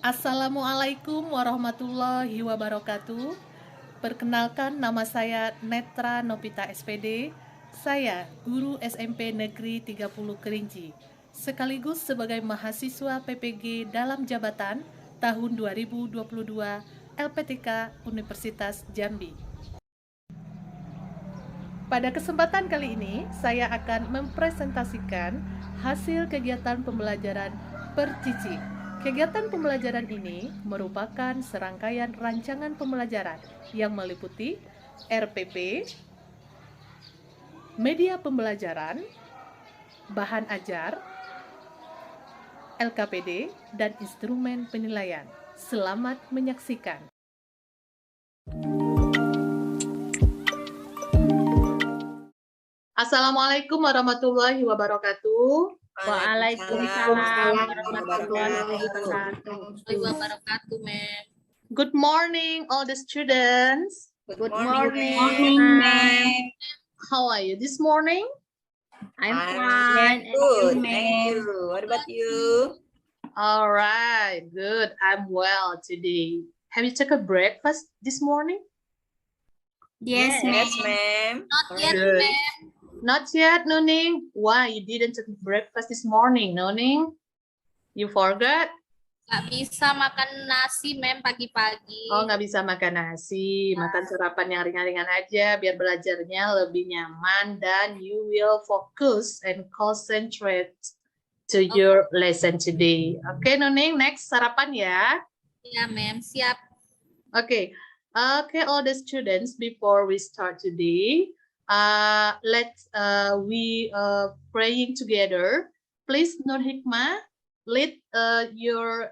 Assalamualaikum warahmatullahi wabarakatuh. Perkenalkan, nama saya Netra Nopita SPD. Saya guru SMP Negeri 30 Kerinci, sekaligus sebagai mahasiswa PPG dalam jabatan tahun 2022 LPTK Universitas Jambi. Pada kesempatan kali ini, saya akan mempresentasikan hasil kegiatan pembelajaran Percici. Kegiatan pembelajaran ini merupakan serangkaian rancangan pembelajaran yang meliputi RPP, media pembelajaran, bahan ajar, LKPD, dan instrumen penilaian. Selamat menyaksikan. Assalamualaikum warahmatullahi wabarakatuh. Waalaikumsalam warahmatullahi wabarakatuh, ma'am. Good morning, all the students. Good morning, ma'am. How are you this morning? I'm fine. Good, thank you. What about you? All right, good. I'm well today. Have you taken a breakfast this morning? Yes, ma'am. Not yet, Good. ma'am. Not yet, Nuning. Why you didn't take breakfast this morning, Nuning? You forgot? Nggak bisa makan nasi, ma'am, pagi-pagi. Oh, nggak bisa makan nasi. Makan sarapan yang ringan-ringan aja biar belajarnya lebih nyaman dan you will focus and concentrate to your lesson today. Okay, Nuning, next sarapan ya. Ya, ma'am, siap. Okay, all the students, before we start today, let's we praying together. Please, Nur Hikmah, lead your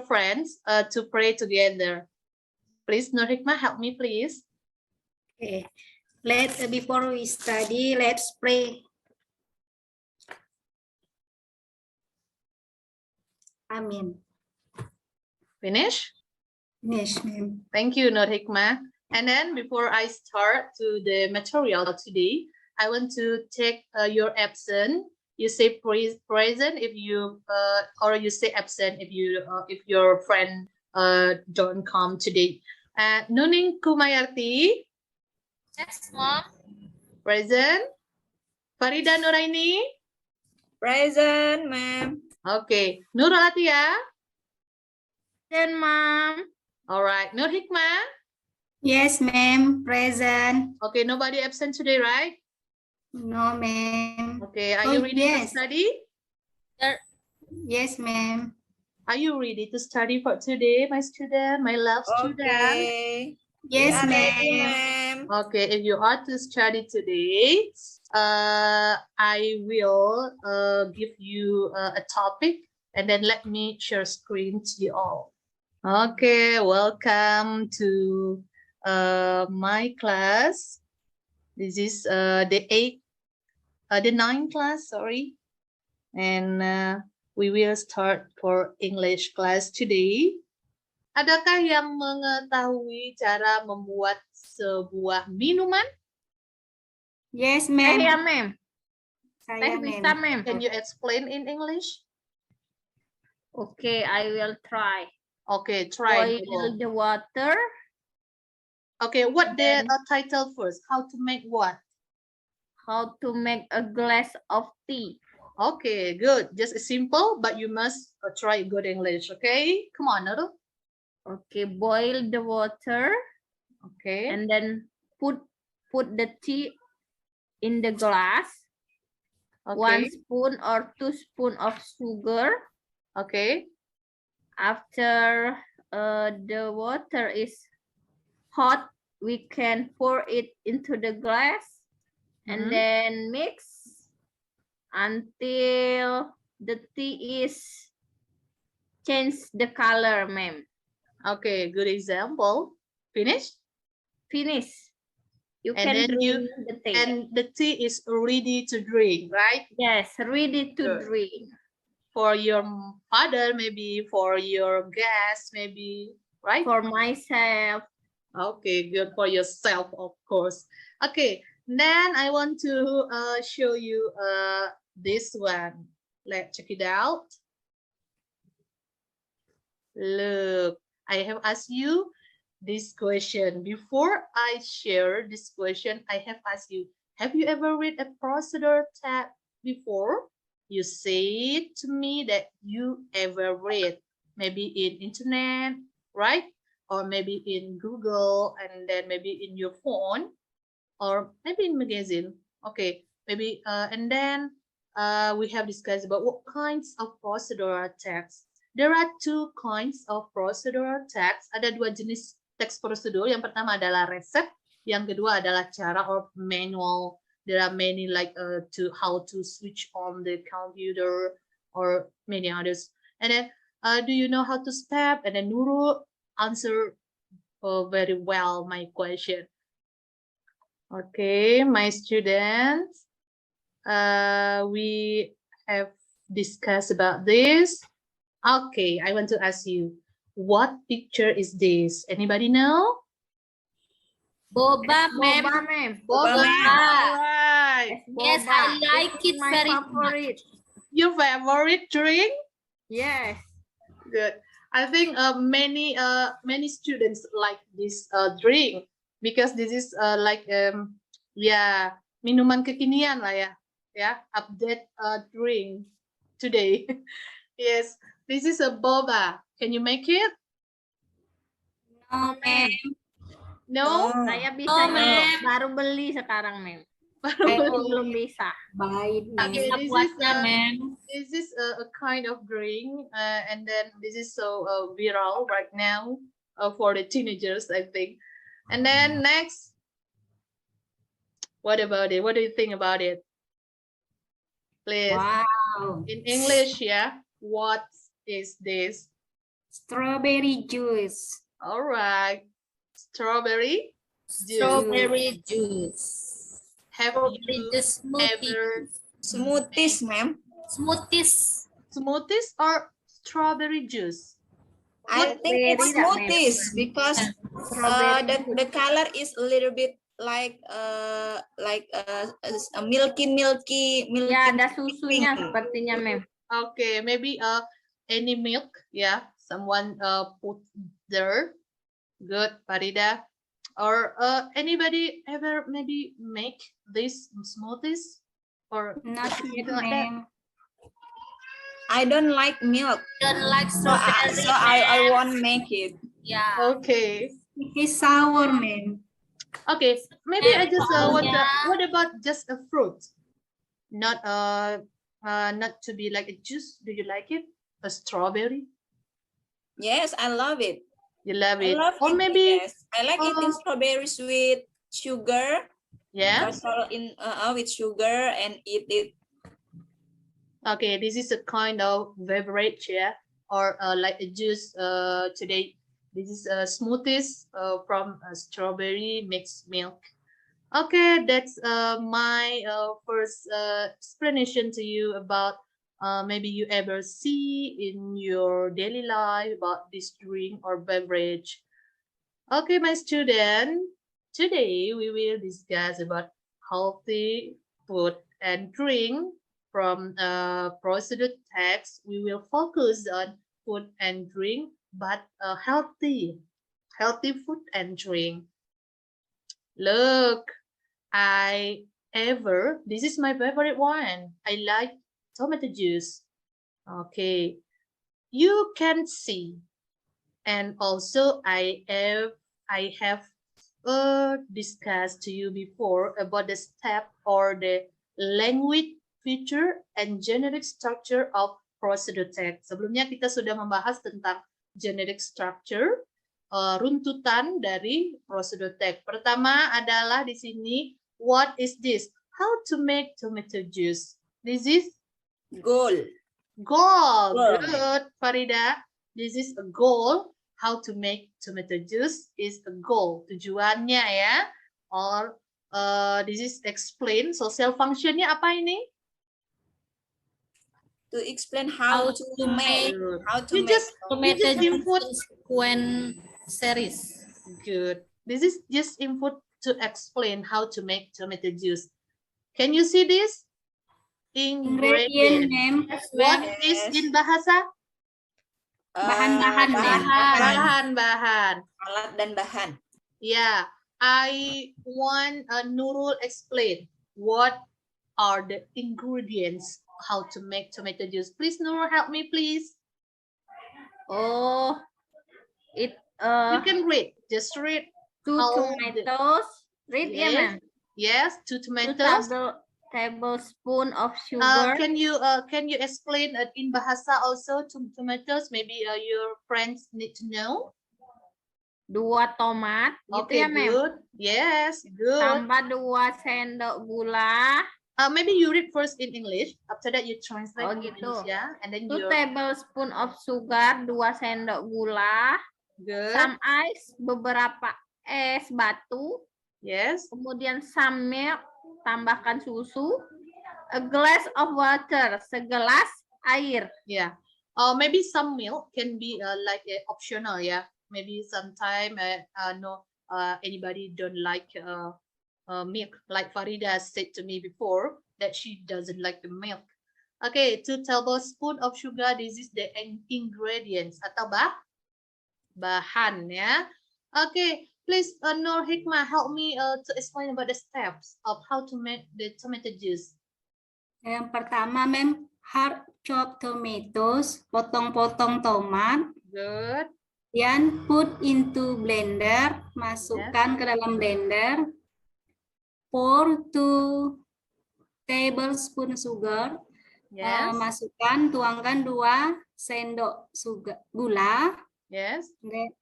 friends to pray together. Please, Nur Hikmah, help me, please. Okay. Before we study, let's pray. Amin. Finish? Yes, ma'am. Thank you, Nur Hikmah. And then before I start to the material today, I want to take your absent. You say present if you or you say absent if your friend don't come today. Nuning Kumayarti. Yes, mom. Present. Farida Nuraini. Present, ma'am. Okay. Nurul Atia. Then, mom. All right. Nur Hikmah. Yes, ma'am. Present. Okay. Nobody absent today, right? No, ma'am. Okay. Are you ready to study? Yes, ma'am. Are you ready to study for today, my student, my love student? Okay. Yes, ma'am. Okay, if you are to study today, I will give you a topic and then let me share screen to you all. Okay, welcome to my class. This is the 9th class, sorry. And we will start for English class today. Adakah yang mengetahui cara membuat sebuah minuman? Yes, ma'am. Saya, ma'am. Saya, Bisa, ma'am. Can you explain in English? Okay, I will try. Okay, try. Boil the water. Okay, what the title first? How to make what? How to make a glass of tea. Okay, good. Just simple, but you must try good English. Okay, come on, Nurul. Okay, boil the water. Okay. And then put the tea in the glass. Okay. 1 spoon or 2 spoon of sugar. Okay. After the water is hot, we can pour it into the glass and then mix until the tea is change the color, ma'am. Okay, good example. Finish? Finish. You And can then drink the tea. And the tea is ready to drink, right? Yes, ready to Good. drink. For your father, maybe for your guest, maybe, right? For myself. Okay, good for yourself, of course. Okay, then I want to show you this one. Let's check it out. Look, I have asked you this question. Before I share this question, I have asked you, have you ever read a procedure tag before? You say to me that you ever read, maybe in internet, right? Or maybe in Google, and then maybe in your phone, or maybe in magazine. Okay, maybe, and then we have discussed about what kinds of procedural text. There are two kinds of procedural text. Ada dua jenis teks prosedur. Yang pertama adalah resep, yang kedua adalah cara or manual. There are many like to how to switch on the computer or many others. And then, do you know how to spell? And then Nurul answer very well my question. Okay, my students, we have discussed about this. Okay, I want to ask you, what picture is this? Anybody know? Boba, ma'am. Boba. Right. Yes, I like it my very favorite. Your favorite drink? Yes. Good. I think many students like this drink because this is like yeah, minuman kekinian lah ya. Yeah, update drink today. Yes, this is a boba. Can you make it? No, ma'am. No? Saya bisa Oh, nih, baru beli sekarang, ma'am. Belum bisa. Bye, ma'am. Okay, Bisa buatnya, ma'am. this is a kind of drink, and then this is so viral right now for the teenagers, I think. And then next, what about it? What do you think about it? Please, Wow. in English, yeah. What is this? Strawberry juice. All right, strawberry juice. Strawberry juice. Have you Juice smoothie. ever Smoothies, ma'am. Smoothies. smoothies or strawberry juice? I think it's Strawberry, that smoothies means. because the color is a little bit like a milky. Ya, ada susunya pink. sepertinya, ma'am. Okay, maybe any milk, yeah. Someone put there. Good, Farida. Or anybody ever maybe make these smoothies or Not yet, something like that? ma'am. I don't like milk, Don't like so I won't make it. Ya. Okay. It is sour, ma'am. Okay, maybe I just want to, Soalnya- what about just a fruit? Not not to be like a juice. Do you like it? A strawberry? Yes, I love it. You love I it? love Or it, maybe, yes. I like eating strawberries with sugar. yeah. Castle in with sugar and eat it. Okay, this is a kind of beverage, yeah, or like a juice. Today, this is smoothies from strawberry mixed milk. Okay, that's my first explanation to you about maybe you ever see in your daily life about this drink or beverage. Okay, my student, today we will discuss about healthy food and drink from procedure text. We will focus on food and drink, but healthy food and drink. Look, this is my favorite one. I like tomato juice. Okay, you can see, and also I have discussed to you before about the step or the language feature and generic structure of procedure text. Sebelumnya kita sudah membahas tentang generic structure, runtutan dari procedure text. Pertama adalah di sini, what is this? How to make tomato juice? This is Goal. goal. Goal. Good, Farida. This is a goal. How to make tomato juice is a goal. Tujuannya ya. Or this is explain. Social functionnya apa ini? To explain how to make You just input. Sequence series. Good. This is just input to explain how to make tomato juice. Can you see this? Ingredient, Ingredient. ma'am. What is Yes. in bahasa? Bahan-bahan, Mem. Bahan-bahan. Alat dan bahan. Yeah, I want Nurul explain what are the ingredients, how to make tomato juice. Please, Nurul, help me, please. Oh, it You can read. Just read. 2 all tomatoes. Read, yeah, Yes. ma'am. Yes, 2 2 tomatoes. tablespoon of sugar. Can you explain in bahasa also tomatoes? Maybe your friends need to know. 2 tomat, gitu Okay, ya, ma'am. good. Yes, good. Tambah 2 sendok gula. Maybe you read first in English. After that you translate in gitu. Indonesia, and then 2 you. tablespoon of sugar, 2 sendok gula. Good. Some ice, beberapa es batu. Yes. Kemudian some milk, tambahkan susu. A glass of water, segelas air. Yeah. Maybe some milk can be like optional. Yeah. Maybe sometime no anybody don't like milk. Like Farida said to me before that she doesn't like the milk. Okay, 2 tablespoon of sugar. This is the ingredients atau bahan ya. Okay, please Nur Hikmah help me to explain about the steps of how to make the tomato juice. Yang pertama, Mem, hard chop tomatoes, potong-potong tomat. Good. Kemudian put into blender, masukkan ke dalam blender. Pour 2 tablespoon sugar. Yes. Masukkan, tuangkan 2 sendok gula. Yes.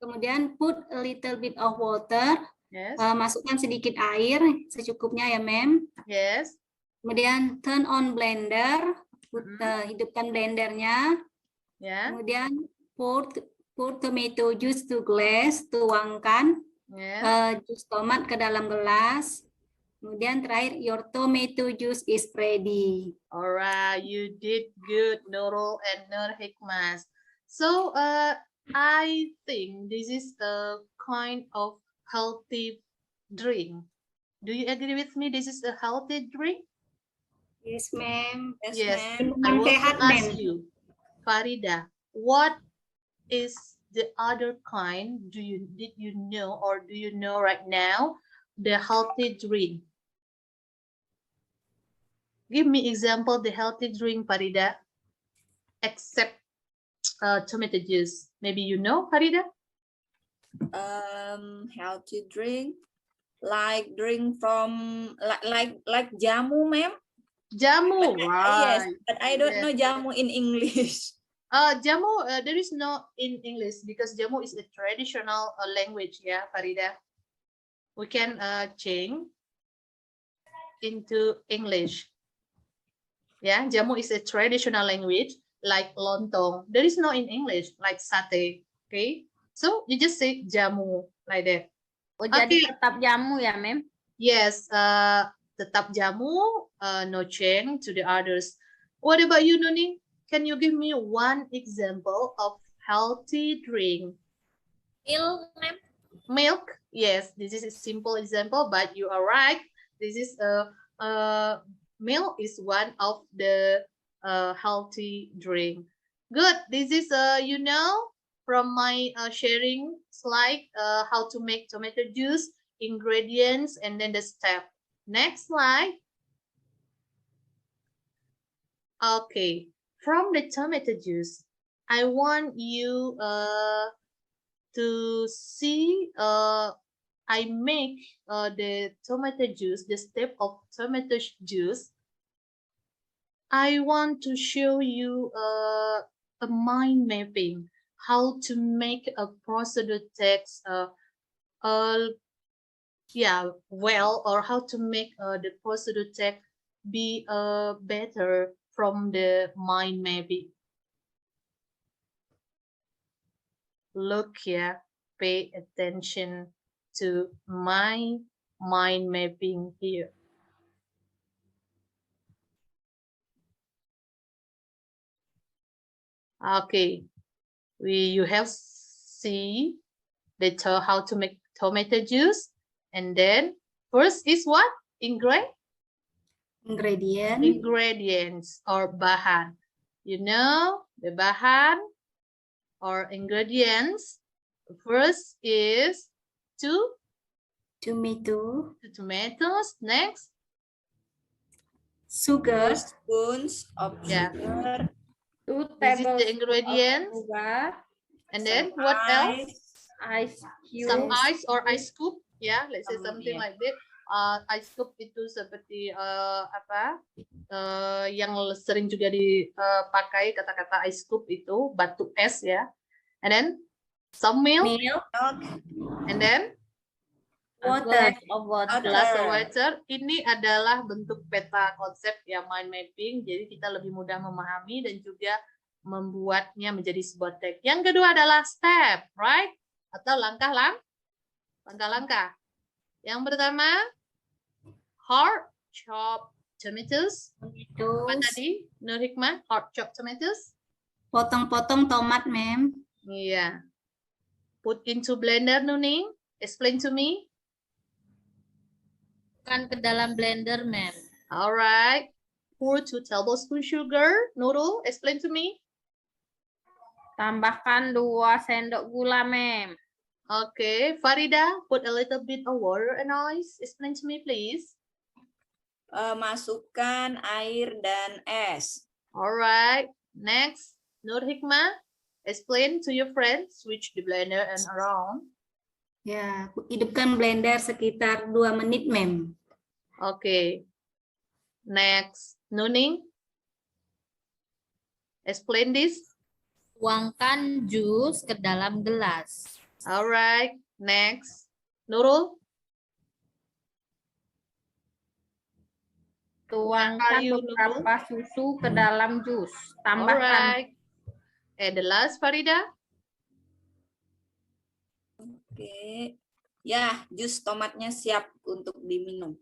Kemudian put a little bit of water. Yes. Masukkan sedikit air secukupnya ya, Mem. Yes. Kemudian turn on blender, hidupkan blendernya. Yeah. Kemudian pour tomato juice to glass, tuangkan jus tomat ke dalam gelas. Kemudian terakhir, your tomato juice is ready. Alright, you did good, Nurul and Nur Hikmah. So, I think this is a kind of healthy drink. Do you agree with me? This is a healthy drink? Yes, ma'am. Yes. I Minuman want sehat, to ask ma'am. you, Farida, what is the other kind? Did you know, or do you know right now the healthy drink? Give me example the healthy drink, Farida, except tomato juice. Maybe you know, Farida? Healthy drink, like drink from like jamu, ma'am. Jamu, right? Yes, but I don't know jamu in English. Jamu, there is no in English because jamu is a traditional language, yeah, Farida. We can change into English. Yeah, jamu is a traditional language like lontong. There is no in English like satay. Okay, so you just say jamu like that. Oh, jadi tetap jamu ya, Mem? Yes, tetap jamu, no change to the others. What about you, Nuni? Can you give me one example of healthy drink? Milk, ma'am. Milk, yes, this is a simple example, but you are right. This is milk is one of the healthy drink. Good. This is you know, from my sharing slide how to make tomato juice, ingredients, and then the step. Next slide. Okay, from the tomato juice, I want you to see I make the tomato juice, the step of tomato juice. I want to show you a mind mapping, how to make a procedure text yeah, well, or how to make the procedure text be better from the mind mapping. Look here, pay attention to my mind mapping here. Okay, you have see the how to make tomato juice, and then first is what? Ingredients or bahan. You know the bahan or ingredients. First is two tomatoes. Next, sugar. 2 spoons of sugar. 2 this is the tablespoons ingredients. of sugar. And then Some what else? Ice Some cube. ice or ice scoop. Ya, let's say something yeah. like that. Ice scoop itu seperti yang sering juga dipakai kata-kata ice scoop itu batu es ya. And then some milk. And then Water. glass of water. Ini adalah bentuk peta konsep ya, mind mapping. Jadi kita lebih mudah memahami dan juga membuatnya menjadi sebuah teks. Yang kedua adalah step, right? Atau langkah-langkah. Yang pertama, hard chop tomatoes. Apa tadi, Nur Hikmah? Hard chop tomatoes. Potong-potong tomat, ma'am. Iya. Put into blender, Nuning. Explain to me. Kan ke dalam blender, ma'am. Alright. Pour 2 tablespoons sugar. Nurul, explain to me. Tambahkan 2 sendok gula, ma'am. Okay. Farida, put a little bit of water and ice. Explain to me, please. Masukkan air dan es. Alright. Next, Nur Hikmah, explain to your friends, switch the blender and around. Ya, hidupkan blender sekitar 2 menit, ma'am. Okay. Next, Nuning, explain this. Tuangkan jus ke dalam gelas. Alright. Next, Nurul. Tuangkan beberapa susu ke dalam jus. Tambahkan. Alright. And the last, Farida. Oke. Ya, jus tomatnya siap untuk diminum.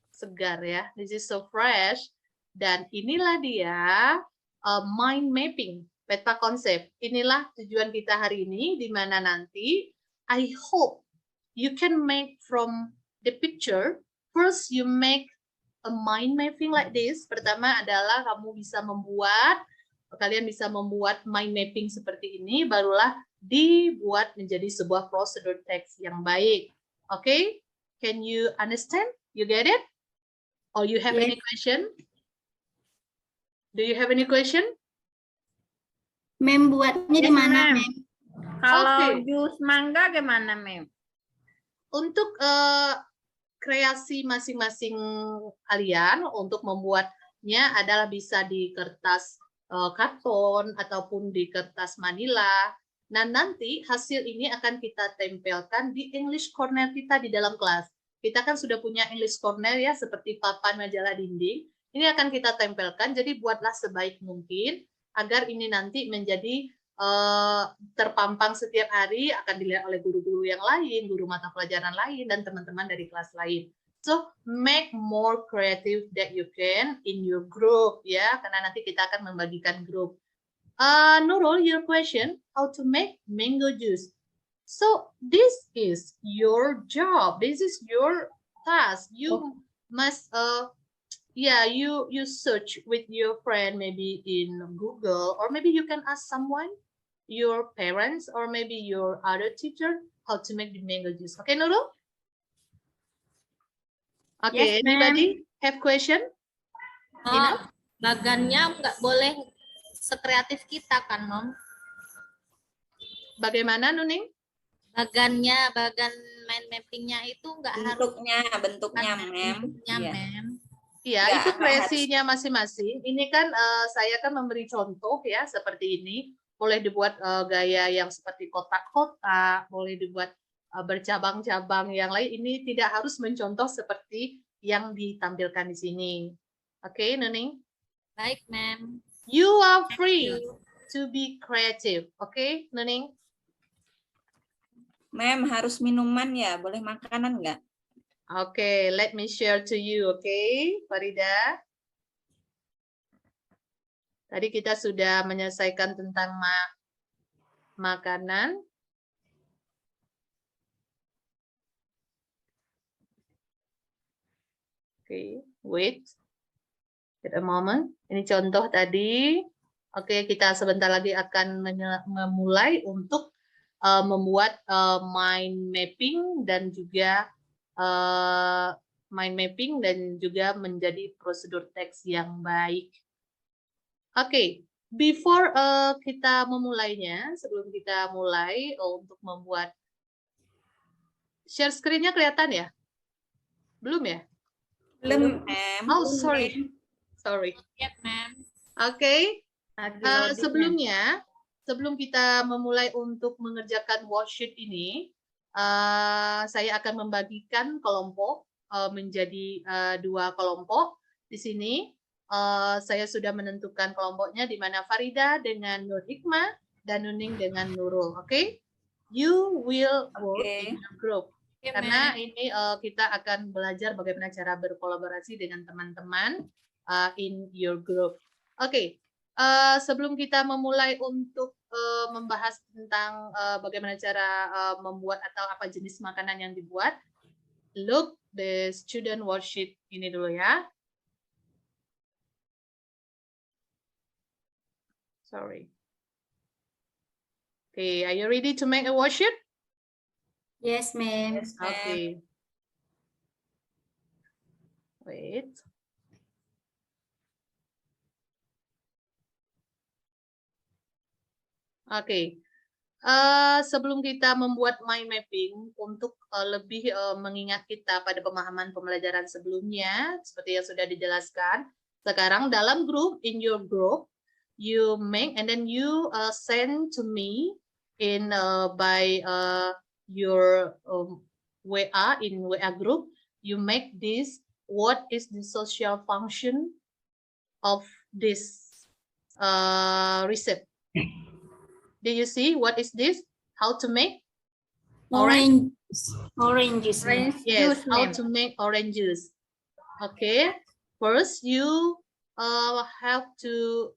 Segar ya. This is so fresh. Dan inilah dia mind mapping, peta konsep. Inilah tujuan kita hari ini, di mana nanti I hope you can make from the picture. First you make a mind mapping like this. Pertama adalah kalian bisa membuat mind mapping seperti ini, barulah dibuat menjadi sebuah prosedur teks yang baik. Okay? Can you understand? You get it? Or you have any question? Do you have any question? Mem, buatnya di mana, Mem? Kalau jus mangga gimana, Mem? Untuk kreasi masing-masing kalian untuk membuatnya adalah bisa di kertas karton ataupun di kertas manila. Nah, nanti hasil ini akan kita tempelkan di English Corner kita di dalam kelas. Kita kan sudah punya English Corner ya, seperti papan majalah dinding. Ini akan kita tempelkan, jadi buatlah sebaik mungkin agar ini nanti menjadi terpampang setiap hari, akan dilihat oleh guru-guru yang lain, guru mata pelajaran lain, dan teman-teman dari kelas lain. So, make more creative that you can in your group, ya, karena nanti kita akan membagikan grup. Nurul, your question, how to make mango juice. So, this is your job. This is your task. You must, you search with your friend, maybe in Google, or maybe you can ask someone, your parents, or maybe your other teacher, how to make the mango juice. Okay, Nurul? Okay, yes, anybody have question? Bagannya nggak boleh sekreatif kita kan, Mom? Bagaimana, Nuning? Bagan mind mappingnya itu nggak harus bentuknya, Mem. Iya, itu kreasinya masing-masing. Ini kan saya kan memberi contoh ya seperti ini. Boleh dibuat gaya yang seperti kotak-kotak, boleh dibuat bercabang-cabang yang lain. Ini tidak harus mencontoh seperti yang ditampilkan di sini. Oke, Nuning? Baik, Ma'am. You are free to be creative. Oke, Nuning? Ma'am, harus minuman ya? Boleh makanan nggak? Oke, let me share to you. Oke, Farida? Tadi kita sudah menyelesaikan tentang makanan. Oke, wait a moment. Ini contoh tadi. Oke, kita sebentar lagi akan memulai untuk membuat mind mapping dan juga menjadi prosedur teks yang baik. Oke, before kita memulainya, sebelum kita mulai untuk membuat share screen-nya kelihatan ya? Belum ya? Belum, ma'am. Oh, sorry. Sorry. Yep, ma'am. Oke. Loading, Sebelum kita memulai untuk mengerjakan worksheet ini, saya akan membagikan kelompok menjadi 2 kelompok. Di sini saya sudah menentukan kelompoknya di mana Farida dengan Nur Hikmah dan Nuning dengan Nurul. Oke? You will work in a group. Okay, Karena ini kita akan belajar bagaimana cara berkolaborasi dengan teman-teman in your group. Oke. Sebelum kita memulai untuk membahas tentang bagaimana cara membuat atau apa jenis makanan yang dibuat, look the student worksheet ini dulu ya. Sorry. Okay, are you ready to make a worksheet? Yes, ma'am. Yes, ma'am. Okay. Wait. Oke, sebelum kita membuat mind mapping untuk lebih mengingat kita pada pemahaman pembelajaran sebelumnya, seperti yang sudah dijelaskan, sekarang dalam grup, in your group, you make and then you send to me in by your WA in WA group. You make this. What is the social function of this recipe? Do you see what is this? How to make Orange juice. Orange yes, juice, how ma'am. to make orange juice. Okay, first you have to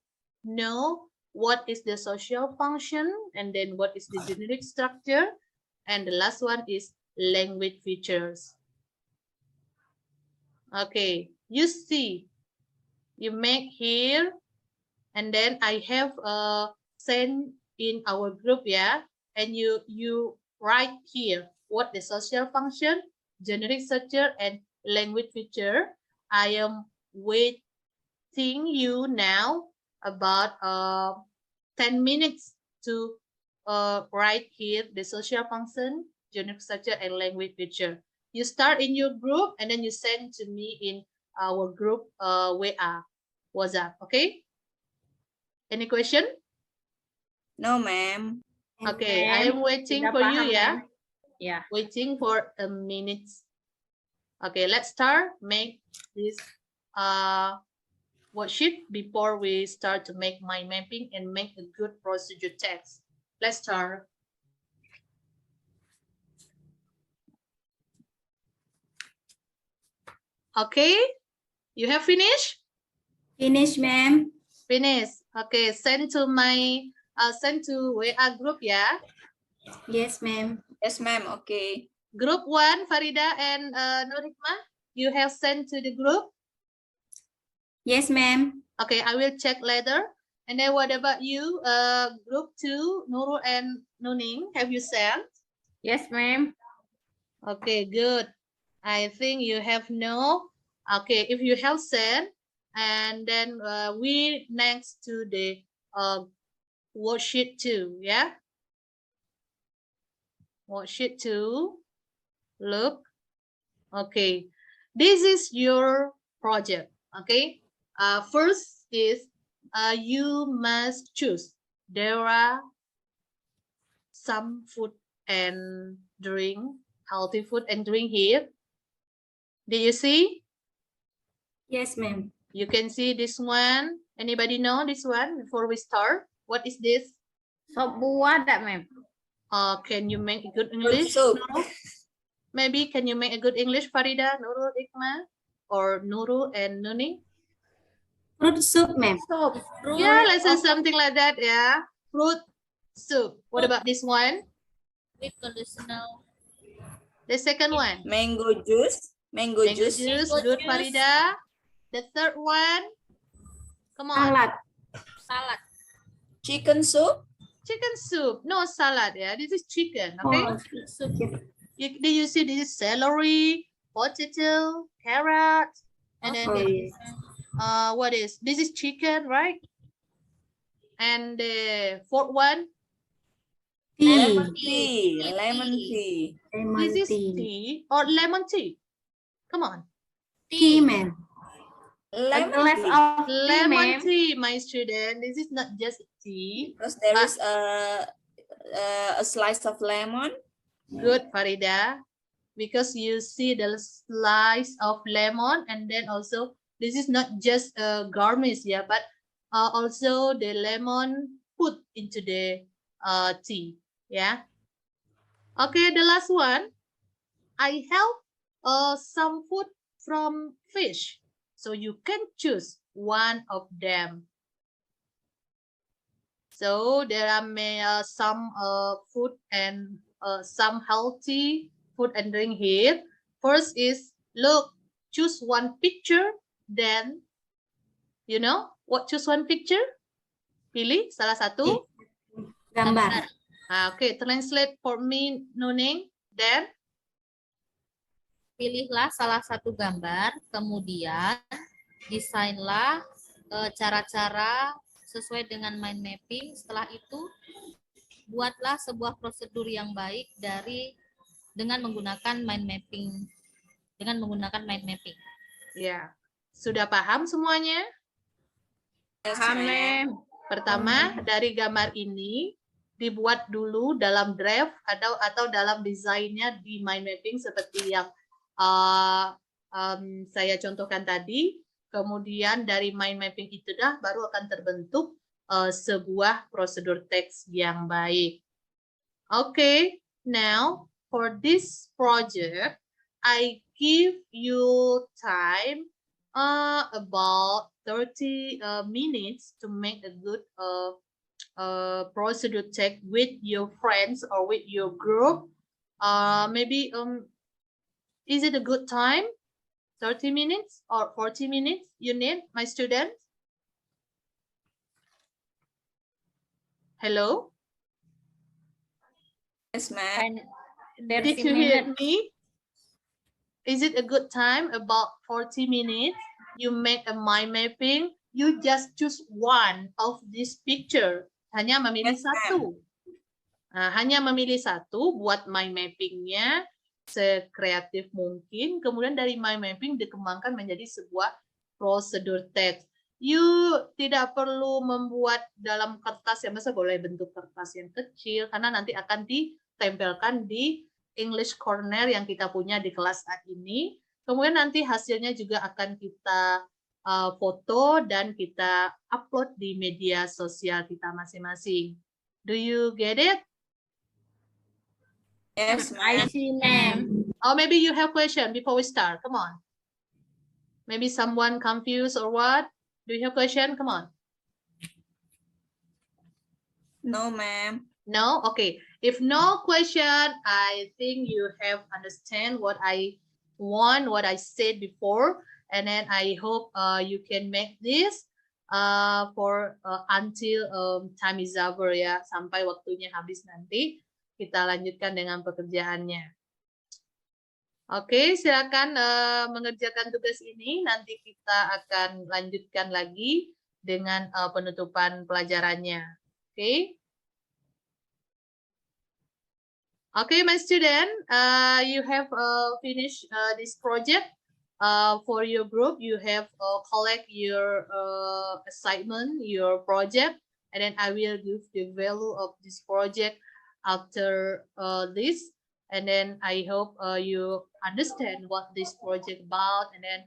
know what is the social function, and then what is the generic structure, and the last one is language features. Okay, you see, you make here, and then I have sent in our group, yeah, and you write here what the social function, generic structure, and language feature. I am waiting you now about 10 minutes to write here the social function, generic structure, and language feature. You start in your group and then you send to me in our group WA, WhatsApp, okay? Any question? No, ma'am. Okay, I am waiting Sudah for you, paham, yeah? ma'am. Yeah. Waiting for a minute. Okay, let's start. Make this worksheet before we start to make mind mapping and make a good procedure text. Let's start. Okay, you have finished? Finish, ma'am. Finish. Okay, send to my send to WA group, yeah? Yes, ma'am. Yes, ma'am. Okay. Group 1, Farida and Nur Hikmah, you have sent to the group? Yes, ma'am. Okay, I will check later. And then what about you, group 2, Nurul and Nuning, have you sent? Yes, ma'am. Okay, good. I think you have no. Okay, if you have sent, and then we next to the worksheet 2, yeah? Worksheet 2, look. Okay, this is your project, okay? First is you must choose. There are some food and drink, healthy food and drink here. Do you see? Yes, ma'am. You can see this one. Anybody know this one before we start? What is this? Sop buah tak, ma'am? Can you make a good English? soup. Nurul? Maybe can you make a good English, Farida, Nurul, Hikmah, or Nurul and Nuning? Fruit soup, ma'am. Soup. Yeah, let's say something like that. Yeah, fruit soup. What about this one? With conditional. The second one. Mango juice. Mango juice. Good, Farida. The third one. Come on. Salad. Salad. Chicken soup. Chicken soup, no salad. Yeah, this is chicken. Okay. Do you see this is celery, potato, carrot, and then what is this? Is chicken, right? And the fourth one, lemon tea. Lemon tea. This is tea or lemon tea. Come on. Tea, ma'am. Lemon tea, my student. This is not just tea. Because there is a slice of lemon. Good, Farida. Because you see the slice of lemon, and then also this is not just a garnish, yeah, but also the lemon put into the tea, yeah. Okay, the last one. I have some food from fish. So you can choose one of them. So there are some food and some healthy food and drink here. First is, look, choose one picture. Then, you know what? Choose one picture. Pilih salah satu gambar. Okay, translate for me, Nuning. Then pilihlah salah satu gambar, kemudian desainlah cara-cara sesuai dengan mind mapping. Setelah itu, buatlah sebuah prosedur yang baik dengan menggunakan mind mapping. Ya, sudah paham semuanya? Paham. Pertama, dari gambar ini dibuat dulu dalam draft atau dalam desainnya di mind mapping seperti yang saya contohkan tadi. Kemudian dari mind mapping itu baru akan terbentuk sebuah prosedur teks yang baik. Okay, now for this project, I give you time about 30 minutes to make a good procedure text with your friends or with your group. Maybe is it a good time? 30 minutes or 40 minutes you need, my students? Hello? Yes, ma'am. Did you hear me? Is it a good time? About 40 minutes. You make a mind mapping. You just choose one of this picture. Hanya memilih satu. Nah, hanya memilih satu buat mind mappingnya sekreatif mungkin. Kemudian dari mind mapping dikembangkan menjadi sebuah prosedur teks. You tidak perlu membuat dalam kertas yang masa boleh bentuk kertas yang kecil karena nanti akan ditempelkan di English Corner yang kita punya di kelas saat ini. Kemudian nanti hasilnya juga akan kita foto dan kita upload di media sosial kita masing-masing. Do you get it? Yes, I see, ma'am. Or maybe you have question before we start. Come on. Maybe someone confused or what? Do you have question? Come on. No, ma'am. No? Okay. If no question, I think you have understand what I want, what I said before. And then I hope you can make this for until time is over ya. Sampai waktunya habis nanti. Kita lanjutkan dengan pekerjaannya. Oke, silakan mengerjakan tugas ini. Nanti kita akan lanjutkan lagi dengan penutupan pelajarannya. Oke. Okay, my student, you have finished this project. For your group, you have collect your assignment, your project, and then I will give the value of this project after this, and then I hope you understand what this project about, and then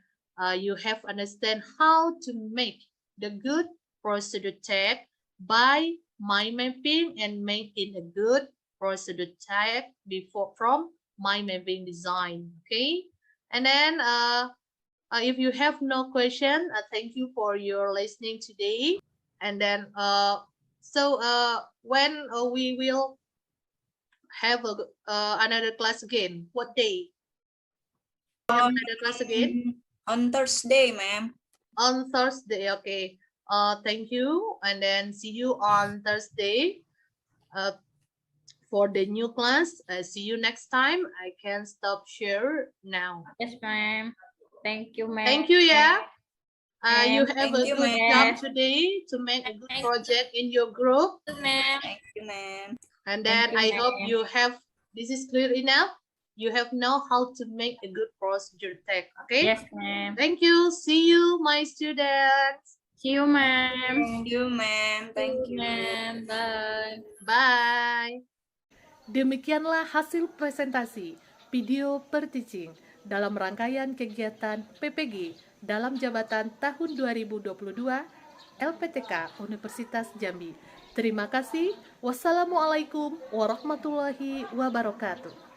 you have understand how to make the good procedure tag by mind mapping and make it a good procedure tag from mind mapping design. Okay, and then if you have no question, thank you for your listening today, and then when we will have another class again. What day? Another class again? On Thursday, ma'am. On Thursday, okay. Thank you. and then see you on Thursday for the new class. See you next time. I can stop share now. Yes, ma'am. Thank you, ma'am. Thank you, yeah. You have Thank a you, good ma'am. job today to make a good project in your group. Ma'am. Thank you, ma'am. And then Thank you, I hope ma'am. you have, this is clear enough. You have know how to make a good procedure tag, okay? Yes, ma'am. Thank you. See you, my students. See you, ma'am. Thank you, ma'am. Thank you. Ma'am. Bye. Bye. Demikianlah hasil presentasi video per teaching dalam rangkaian kegiatan PPG dalam jabatan tahun 2022 LPTK Universitas Jambi. Terima kasih. Wassalamualaikum warahmatullahi wabarakatuh.